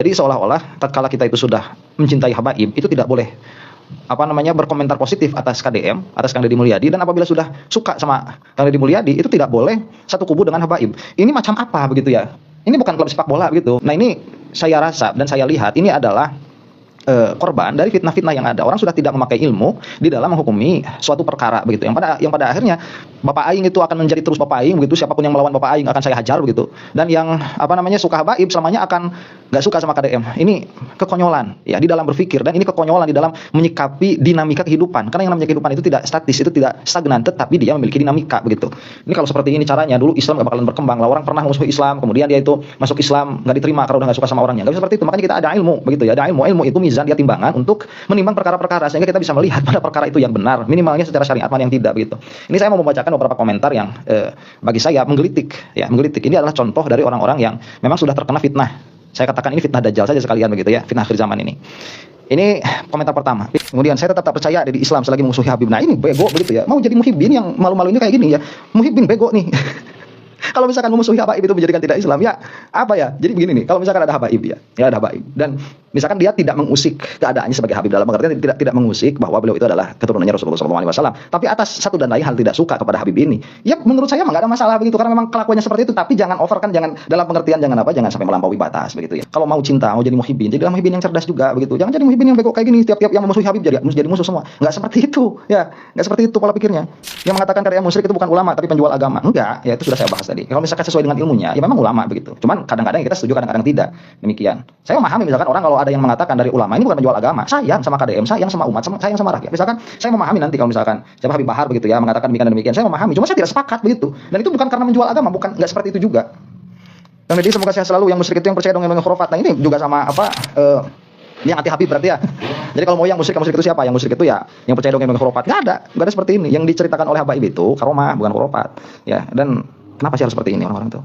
Jadi seolah-olah tatkala kita itu sudah mencintai habaib, itu tidak boleh berkomentar positif atas KDM, atas Kang Deddy Mulyadi, dan apabila sudah suka sama Kang Deddy Mulyadi, itu tidak boleh satu kubu dengan habaib. Ini macam apa begitu ya? Ini bukan klub sepak bola begitu. Nah, ini saya rasa dan saya lihat ini adalah korban dari fitnah-fitnah yang ada. Orang sudah tidak memakai ilmu di dalam menghukumi suatu perkara begitu. Yang pada akhirnya Bapak Aing itu akan menjadi terus Bapak Aing begitu. Siapapun yang melawan Bapak Aing akan saya hajar begitu. Dan yang suka habaib selamanya akan nggak suka sama KDM. Ini kekonyolan ya di dalam berpikir, dan ini kekonyolan di dalam menyikapi dinamika kehidupan. Karena yang namanya kehidupan itu tidak statis, itu tidak stagnan, tetapi dia memiliki dinamika begitu. Ini kalau seperti ini caranya, dulu Islam gak bakalan berkembang lah. Orang pernah musuhi Islam, kemudian dia itu masuk Islam nggak diterima karena udah nggak suka sama orangnya. Nggak bisa seperti itu. Makanya kita ada ilmu begitu ya. Ada ilmu itu mizan, dia timbangan untuk menimbang perkara-perkara sehingga kita bisa melihat mana perkara itu yang benar, minimalnya secara syariat, mana yang tidak begitu. Ini saya mau membacakan beberapa komentar yang bagi saya menggelitik ya, menggelitik. Ini adalah contoh dari orang-orang yang memang sudah terkena fitnah. Saya katakan ini fitnah dajjal saja sekalian begitu ya, fitnah akhir zaman ini. Ini komentar pertama. Kemudian saya tetap percaya di Islam selagi memusuhi Habib. Nah, ini bego begitu ya. Mau jadi muhibbin yang malu-malu ini kayak gini ya. Muhibbin bego nih. Kalau misalkan memusuhi habaib itu menjadikan tidak Islam, ya apa ya? Jadi begini nih, kalau misalkan ada habaib ya ada habaib, dan misalkan dia tidak mengusik keadaannya sebagai habib, dalam pengertian tidak mengusik bahwa beliau itu adalah keturunannya Rasulullah SAW, tapi atas satu dan lain hal tidak suka kepada habib ini, ya menurut saya nggak ada masalah begitu, karena memang kelakuannya seperti itu. Tapi jangan over, kan, jangan dalam pengertian jangan sampai melampaui batas begitu ya. Kalau mau cinta, mau jadi muhibbin, jadilah muhibbin yang cerdas juga begitu. Jangan jadi muhibbin yang bego kayak gini, tiap-tiap yang memusuhi habib jadi musuh semua. Nggak seperti itu ya, nggak seperti itu pola pikirnya. Yang mengatakan karya musyrik itu bukan ulama tapi penjual agama, enggak ya, itu sudah saya bahas tadi. Kalau misalkan sesuai dengan ilmunya, ya memang ulama begitu. Cuman kadang-kadang kita setuju, kadang-kadang tidak. Demikian. Saya memahami misalkan orang kalau ada yang mengatakan dari ulama ini bukan penjual agama, sayang sama KDM, sayang sama umat, sayang sama rakyat. Misalkan saya memahami nanti kalau misalkan siapa Habib Bahar begitu ya mengatakan demikian dan demikian, saya memahami. Cuma saya tidak sepakat begitu. Dan itu bukan karena menjual agama, bukan, enggak seperti itu juga. Dan jadi semoga saya selalu yang musyrik itu yang percaya dongeng khurafat. Nah, ini juga sama yang anti Habib berarti ya. Jadi kalau mau yang musyrik itu siapa? Yang musyrik itu ya yang percaya dongeng khurafat. Enggak ada seperti ini. Yang diceritakan oleh Habaib itu karomah, bukan khurafat. Ya, dan kenapa sih harus seperti ini orang-orang itu?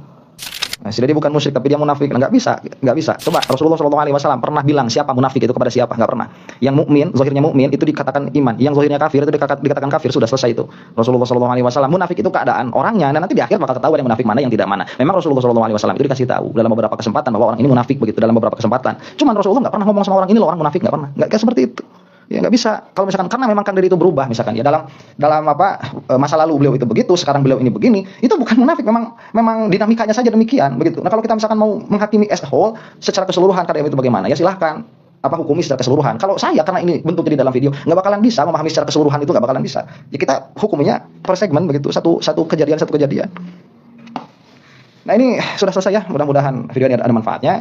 Nah, dia bukan musyrik tapi dia munafik. Nah, nggak bisa. Coba Rasulullah SAW pernah bilang siapa munafik itu kepada siapa? Nggak pernah. Yang mukmin, zahirnya mukmin itu dikatakan iman. Yang zahirnya kafir itu dikatakan kafir, sudah selesai itu. Rasulullah SAW, munafik itu keadaan orangnya, dan nanti di akhir bakal ketahuan yang munafik mana, yang tidak mana. Memang Rasulullah SAW itu dikasih tahu dalam beberapa kesempatan bahwa orang ini munafik begitu, dalam beberapa kesempatan. Cuman Rasulullah nggak pernah ngomong sama orang ini loh orang munafik, nggak pernah. Nggak seperti itu. Ya nggak bisa. Kalau misalkan karena memang Kang Deddy itu berubah misalkan ya dalam masa lalu beliau itu begitu, sekarang beliau ini begini, itu bukan munafik, memang dinamikanya saja demikian begitu. Nah, kalau kita misalkan mau menghakimi as a whole secara keseluruhan KDM itu bagaimana, ya silahkan hukumi secara keseluruhan. Kalau saya karena ini bentuknya di dalam video nggak bakalan bisa memahami secara keseluruhan, itu nggak bakalan bisa. Ya kita hukumnya per segmen begitu, satu kejadian. Nah, ini sudah selesai ya, mudah-mudahan video ini ada manfaatnya.